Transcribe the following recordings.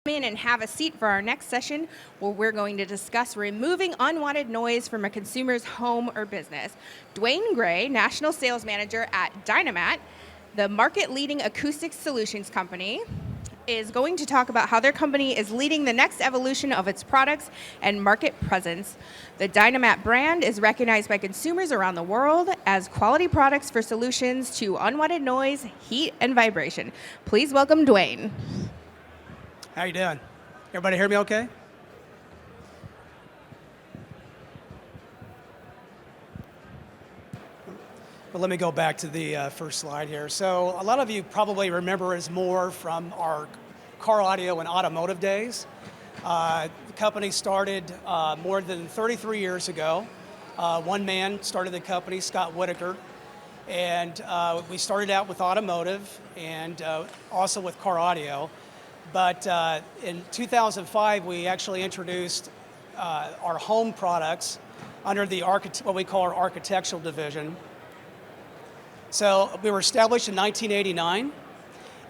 In and have a seat for our next session where we're going to discuss removing unwanted noise from a consumer's home or business. Dwayne Gray, National Sales Manager at Dynamat, the market-leading acoustics solutions company, is going to talk about how their company is leading the next evolution of its products and market presence. The Dynamat brand is recognized by consumers around the world as quality products for solutions to unwanted noise, heat, and vibration. Please welcome Dwayne. How you doing? Everybody hear me okay? Well, let me go back to the first slide here. So a lot of you probably remember us more from our car audio and automotive days. The company started more than 33 years ago. One man started the company, Scott Whitaker, and we started out with automotive and also with car audio. But in 2005, we actually introduced our home products under the what we call our architectural division. So we were established in 1989,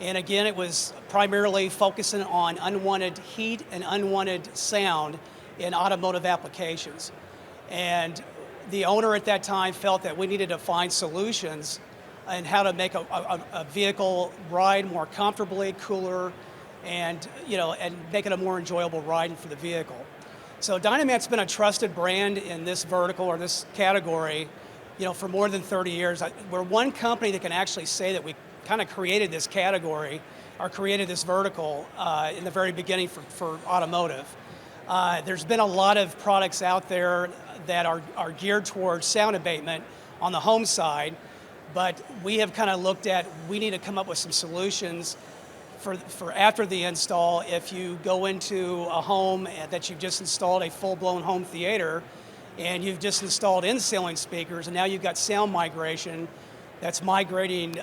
and again, it was primarily focusing on unwanted heat and unwanted sound in automotive applications. And the owner at that time felt that we needed to find solutions on how to make a vehicle ride more comfortably, cooler, and make it a more enjoyable ride for the vehicle. So Dynamat's been a trusted brand in this vertical or this category, for more than 30 years. We're one company that can actually say that we kind of created this category or created this vertical in the very beginning for automotive. There's been a lot of products out there that are geared towards sound abatement on the home side, but we have kind of looked at, we need to come up with some solutions for after the install. If you go into a home that you've just installed a full-blown home theater and you've just installed in-ceiling speakers and now you've got sound migration that's migrating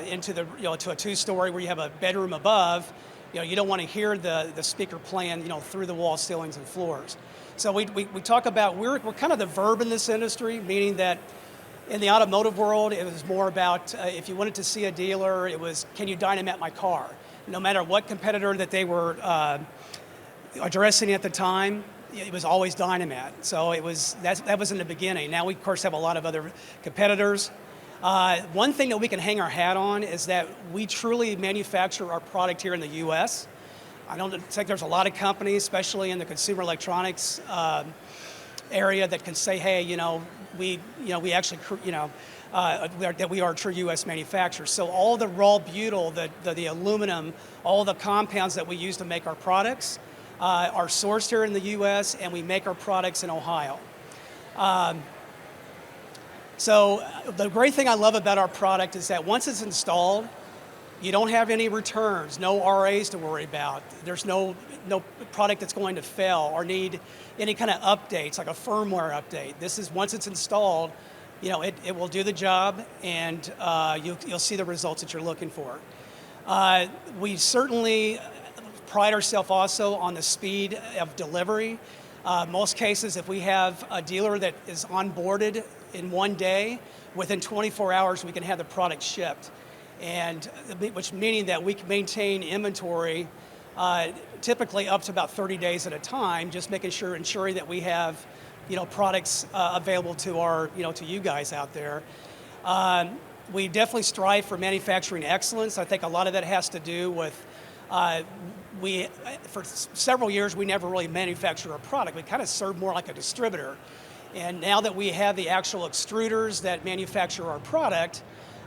into to a two-story where you have a bedroom above, you don't want to hear the speaker playing through the wall, ceilings, and floors. So we talk about, we're kind of the verb in this industry, meaning that in the automotive world, it was more about if you wanted to see a dealer, it was, can you Dynamat my car? No matter what competitor that they were addressing at the time, it was always Dynamat. So that was in the beginning. Now we, of course, have a lot of other competitors. One thing that we can hang our hat on is that we truly manufacture our product here in the U.S. I don't think there's a lot of companies, especially in the consumer electronics area, that can say, hey, we actually, that we are a true U.S. manufacturer. So all the raw butyl, the aluminum, all the compounds that we use to make our products are sourced here in the U.S., and we make our products in Ohio. So the great thing I love about our product is that once it's installed, you don't have any returns, no RAs to worry about. There's no product that's going to fail or need any kind of updates, like a firmware update. This is, once it's installed, it will do the job, and you'll see the results that you're looking for. We certainly pride ourselves also on the speed of delivery. Most cases, if we have a dealer that is onboarded in one day, within 24 hours we can have the product shipped, and which meaning that we can maintain inventory typically up to about 30 days at a time, just ensuring that we have products available to to you guys out there. We definitely strive for manufacturing excellence. I think a lot of that has to do with for several years we never really manufactured a product. We kind of served more like a distributor. And now that we have the actual extruders that manufacture our product,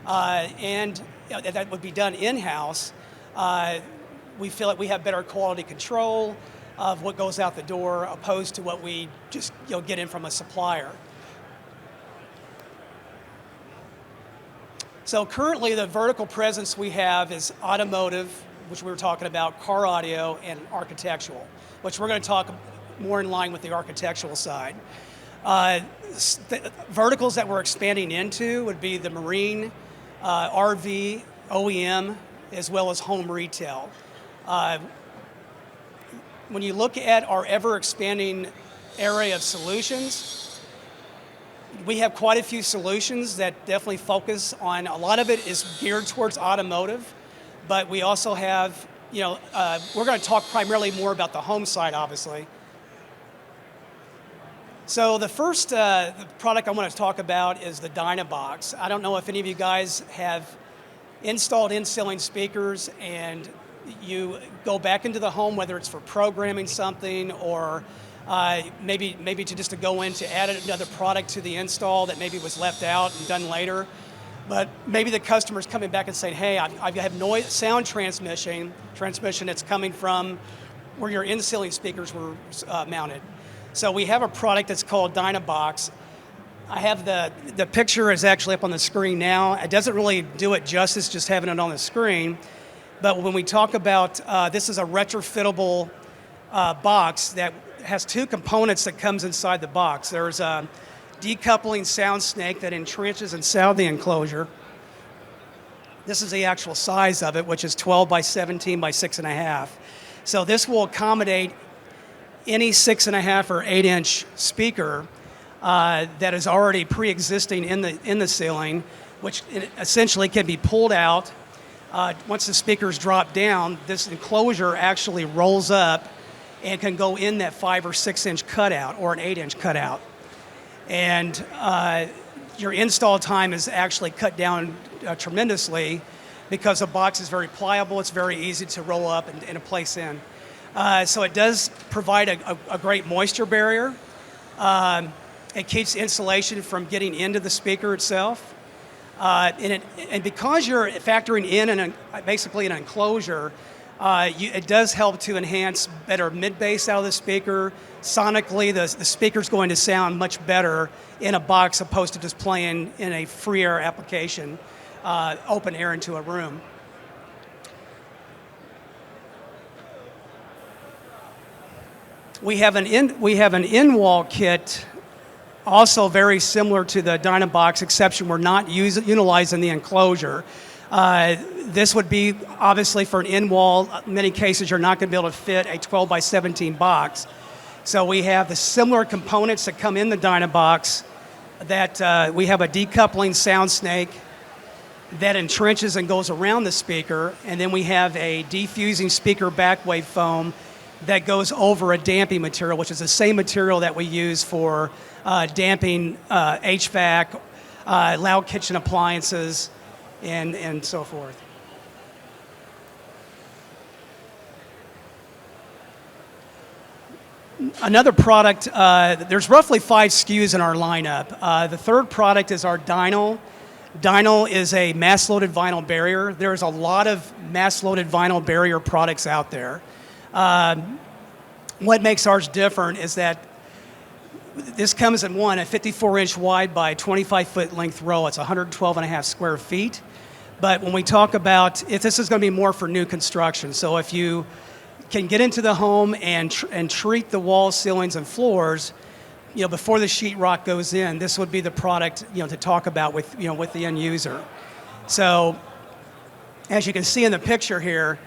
and that would be done in-house, we feel that we have better quality control of what goes out the door opposed to what we just get in from a supplier. So currently the vertical presence we have is automotive, which we were talking about, car audio, and architectural, which we're going to talk more in line with the architectural side. Verticals that we're expanding into would be the marine, RV, OEM, as well as home retail. When you look at our ever-expanding area of solutions, we have quite a few solutions that definitely focus on, a lot of it is geared towards automotive, but we also have we're going to talk primarily more about the home side, obviously. So the first product I want to talk about is the Dynabox. I don't know if any of you guys have installed in-ceiling speakers and you go back into the home, whether it's for programming something or maybe to go in to add another product to the install that maybe was left out and done later. But maybe the customer's coming back and saying, hey, I have sound transmission that's coming from where your in-ceiling speakers were mounted. So we have a product that's called Dynabox. I have the picture is actually up on the screen now. It doesn't really do it justice just having it on the screen. But when we talk about, this is a retrofittable box that has two components that comes inside the box. There's a decoupling sound snake that entrenches inside the enclosure. This is the actual size of it, which is 12 by 17 by 6.5. So this will accommodate any 6.5 or 8-inch speaker that is already pre-existing in the ceiling, which essentially can be pulled out. Once the speakers drop down, this enclosure actually rolls up and can go in that 5 or 6-inch cutout or an 8-inch cutout. And your install time is actually cut down tremendously because the box is very pliable. It's very easy to roll up and place in. So it does provide a great moisture barrier. It keeps insulation from getting into the speaker itself. And because you're factoring in basically an enclosure, it does help to enhance better mid-bass out of the speaker. Sonically, the speaker's going to sound much better in a box opposed to just playing in a free air application, open air into a room. We have an in-wall kit, also very similar to the Dynabox, exception we're not utilizing the enclosure. This would be obviously for an in-wall. In many cases, you're not going to be able to fit a 12 by 17 box. So we have the similar components that come in the Dynabox. That we have a decoupling sound snake that entrenches and goes around the speaker, and then we have a diffusing speaker backwave foam that goes over a damping material, which is the same material that we use for damping HVAC, loud kitchen appliances, and so forth. Another product, there's roughly 5 SKUs in our lineup. The third product is our Dyno. Dyno is a mass-loaded vinyl barrier. There's a lot of mass-loaded vinyl barrier products out there. What makes ours different is that this comes in a 54-inch wide by 25-foot length row. It's 112.5 square feet. But when we talk about, if this is going to be more for new construction, so if you can get into the home and treat the walls, ceilings, and floors, before the sheetrock goes in, this would be the product, to talk about with the end user. So, as you can see in the picture here,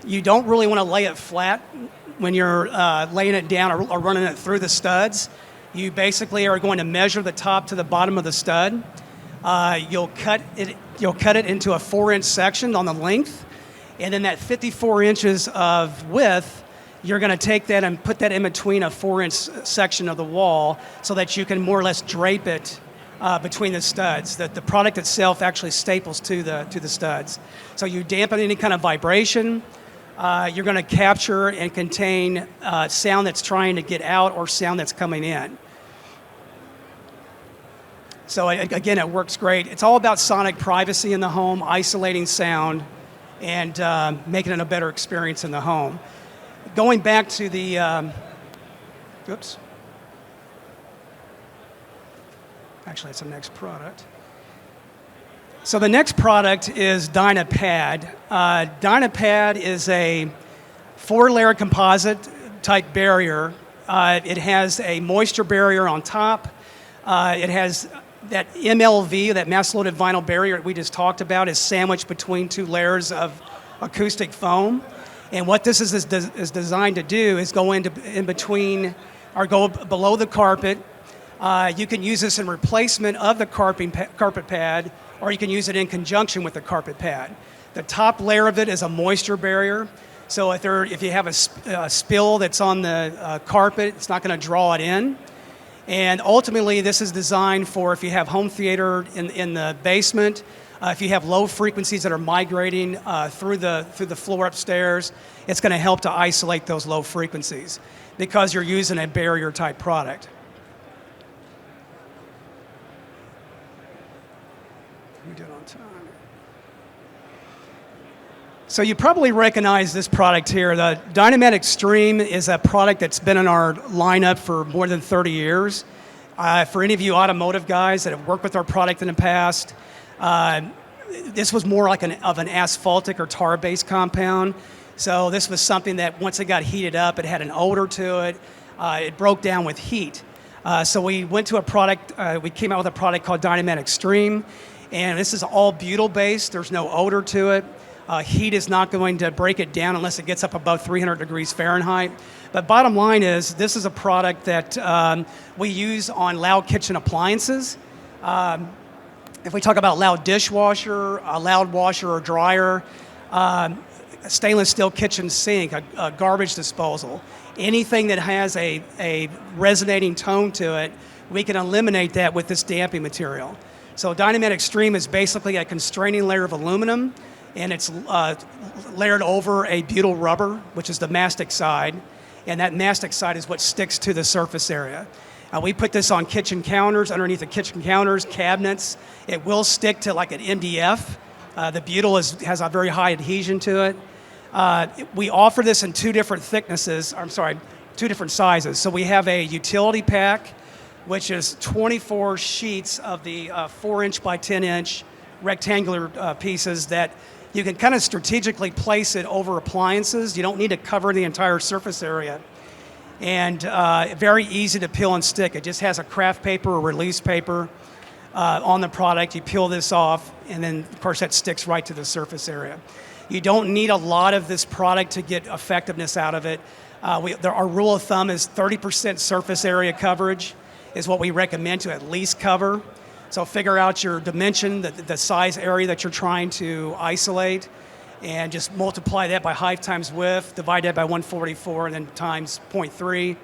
you don't really want to lay it flat when you're laying it down or running it through the studs. You basically are going to measure the top to the bottom of the stud. You'll cut it into a 4-inch section on the length, and then that 54 inches of width, you're going to take that and put that in between a 4-inch section of the wall so that you can more or less drape it between the studs. That the product itself actually staples to the studs. So you dampen any kind of vibration. You're going to capture and contain sound that's trying to get out or sound that's coming in. So again, it works great. It's all about sonic privacy in the home, isolating sound, and making it a better experience in the home. Going back to the, oops. Actually, it's the next product. So the next product is Dynapad. Dynapad is a 4-layer composite type barrier. It has a moisture barrier on top. It has that MLV, that mass-loaded vinyl barrier we just talked about, is sandwiched between 2 layers of acoustic foam. And what this is designed to do is go in between, or go below the carpet. You can use this in replacement of the carpet pad, or you can use it in conjunction with the carpet pad. The top layer of it is a moisture barrier. So if you have a spill that's on the carpet, it's not going to draw it in. And ultimately, this is designed for if you have home theater in the basement, if you have low frequencies that are migrating through the floor upstairs, it's going to help to isolate those low frequencies because you're using a barrier type product. We do it on time. So you probably recognize this product here. The Dynamat Extreme is a product that's been in our lineup for more than 30 years. For any of you automotive guys that have worked with our product in the past, this was more like of an asphaltic or tar-based compound. So this was something that once it got heated up, it had an odor to it. It broke down with heat. So we went to a product, we came out with a product called Dynamat Extreme, and this is all butyl-based. There's no odor to it. Heat is not going to break it down unless it gets up above 300 degrees Fahrenheit. But bottom line is, this is a product that we use on loud kitchen appliances. If we talk about loud dishwasher, a loud washer or dryer, a stainless steel kitchen sink, a garbage disposal, anything that has a resonating tone to it, we can eliminate that with this damping material. So Dynamat Extreme is basically a constraining layer of aluminum, and it's layered over a butyl rubber, which is the mastic side, and that mastic side is what sticks to the surface area. We put this on kitchen counters, underneath the kitchen counters, cabinets. It will stick to like an MDF. The butyl has a very high adhesion to it. We offer this in two different sizes. So we have a utility pack, which is 24 sheets of the 4-inch by 10-inch rectangular pieces that you can kind of strategically place it over appliances. You don't need to cover the entire surface area. And very easy to peel and stick. It just has a craft paper or release paper on the product. You peel this off, and then, of course, that sticks right to the surface area. You don't need a lot of this product to get effectiveness out of it. Our rule of thumb is 30% surface area coverage is what we recommend to at least cover. So figure out your dimension, the size area that you're trying to isolate, and just multiply that by height times width, divide that by 144, and then times 0.3,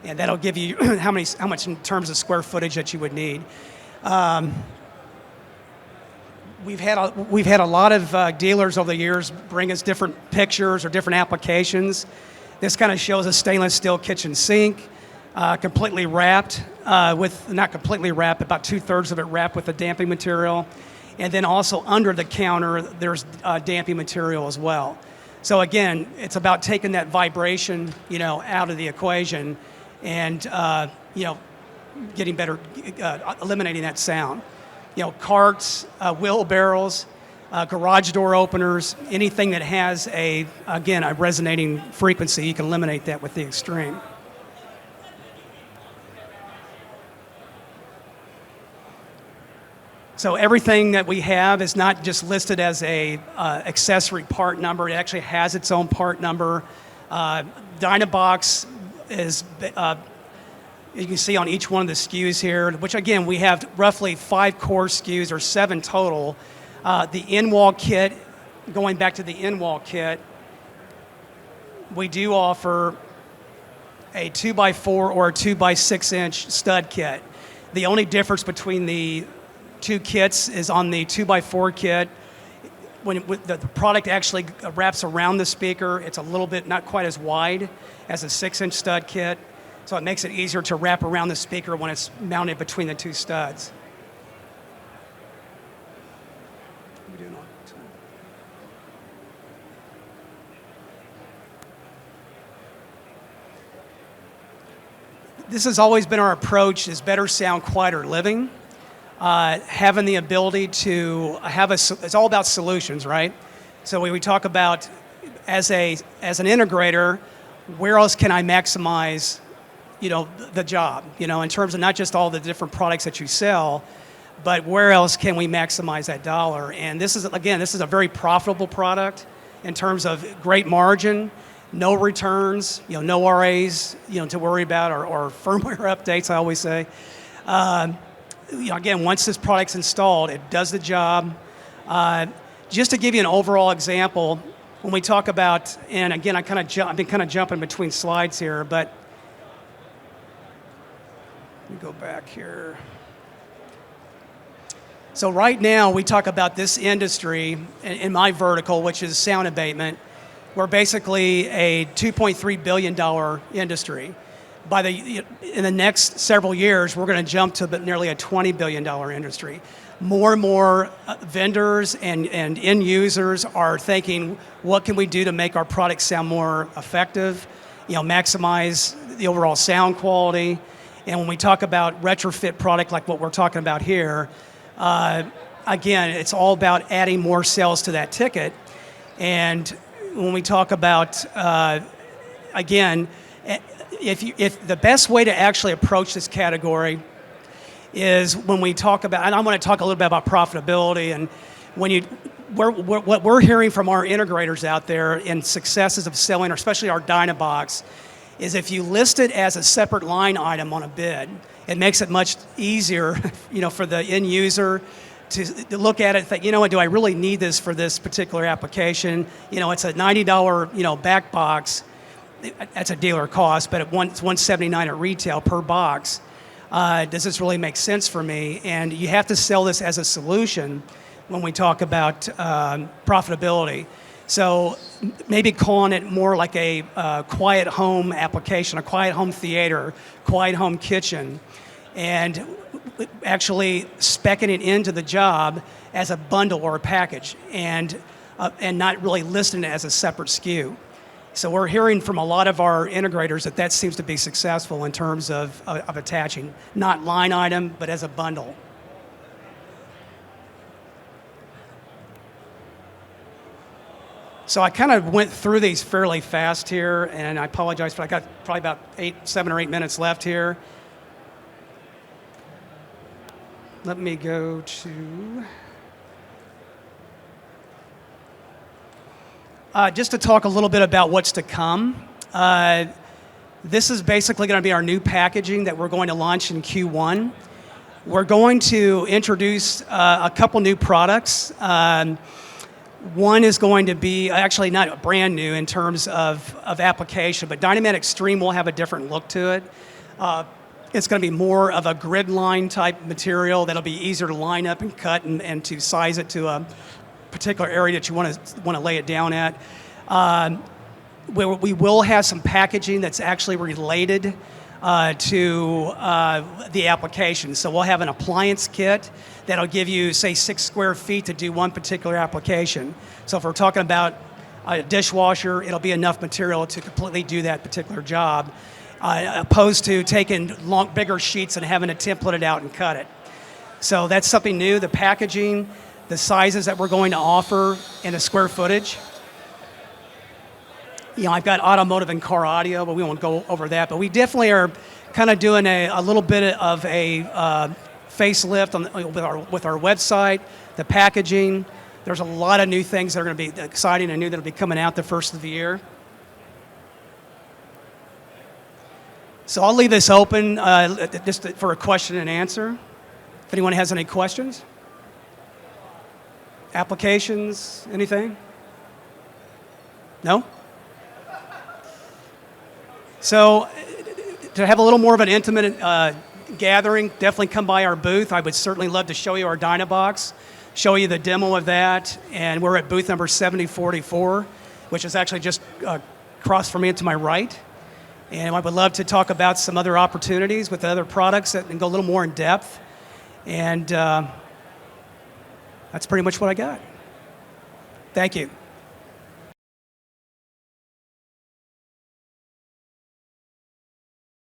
and that'll give you how much in terms of square footage that you would need. We've had a lot of dealers over the years bring us different pictures or different applications. This kind of shows a stainless steel kitchen sink, completely wrapped not completely wrapped, about 2/3 of it wrapped with a damping material. And then also under the counter, there's damping material as well. So again, it's about taking that vibration, out of the equation and, getting better, eliminating that sound. Carts, wheelbarrows, garage door openers, anything that has a resonating frequency, you can eliminate that with the Extreme. So everything that we have is not just listed as a accessory part number. It actually has its own part number. Dynabox is, you can see on each one of the SKUs here, which again, we have roughly 5 core SKUs or 7 total. The in-wall kit, going back to the in-wall kit, we do offer a 2x4 or a 2x6-inch stud kit. The only difference between the 2 kits is on the 2x4 kit. When the product actually wraps around the speaker, it's a little bit not quite as wide as a 6-inch stud kit, so it makes it easier to wrap around the speaker when it's mounted between the 2 studs. This has always been our approach: is better sound, quieter living. Having the ability to have it's all about solutions, right? So when we talk about as an integrator, where else can I maximize, the job, in terms of not just all the different products that you sell, but where else can we maximize that dollar? And this is a very profitable product in terms of great margin, no returns, no RAs, to worry about, or firmware updates, I always say. Again, once this product's installed, it does the job. Just to give you an overall example, when we talk about, and again, I've been kind of jumping between slides here, but let me go back here. So right now, we talk about this industry in my vertical, which is sound abatement. We're basically a $2.3 billion industry. In the next several years, we're going to jump to nearly a $20 billion industry. More and more vendors and end users are thinking, what can we do to make our products sound more effective, maximize the overall sound quality. And when we talk about retrofit product like what we're talking about here, again, it's all about adding more sales to that ticket. And when we talk about, again, if the best way to actually approach this category is when we talk about, and I want to talk a little bit about profitability, and what we're hearing from our integrators out there in successes of selling, or especially our Dynabox, is if you list it as a separate line item on a bid, it makes it much easier, for the end user to look at it and think, do I really need this for this particular application? It's a $90, back box. That's a dealer cost, but it's $179 at retail per box. Does this really make sense for me? And you have to sell this as a solution when we talk about profitability. So maybe calling it more like a quiet home application, a quiet home theater, quiet home kitchen, and actually speccing it into the job as a bundle or a package, and not really listing it as a separate SKU. So we're hearing from a lot of our integrators that seems to be successful in terms of attaching, not line item, but as a bundle. So I kind of went through these fairly fast here, and I apologize, but I got probably about 7 or 8 minutes left here. Let me go to... just to talk a little bit about what's to come. This is basically going to be our new packaging that we're going to launch in Q1. We're going to introduce a couple new products. One is going to be actually not brand new in terms of application, but Dynamat Extreme will have a different look to it. It's going to be more of a grid line type material that'll be easier to line up and cut and to size it to a particular area that you want to lay it down at. We will have some packaging that's actually related to the application. So we'll have an appliance kit that'll give you, say, 6 square feet to do one particular application. So if we're talking about a dishwasher, it'll be enough material to completely do that particular job, opposed to taking bigger sheets and having to template it out and cut it. So that's something new. The packaging, the sizes that we're going to offer, and the square footage. I've got automotive and car audio, but we won't go over that. But we definitely are kind of doing a little bit of a facelift with our website, the packaging. There's a lot of new things that are going to be exciting and new that will be coming out the first of the year. So I'll leave this open just for a question and answer. If anyone has any questions. Applications, anything? No? So to have a little more of an intimate gathering, definitely come by our booth. I would certainly love to show you our Dynabox, show you the demo of that. And we're at booth number 7044, which is actually just across from me and to my right. And I would love to talk about some other opportunities with other products and go a little more in depth. And that's pretty much what I got. Thank you.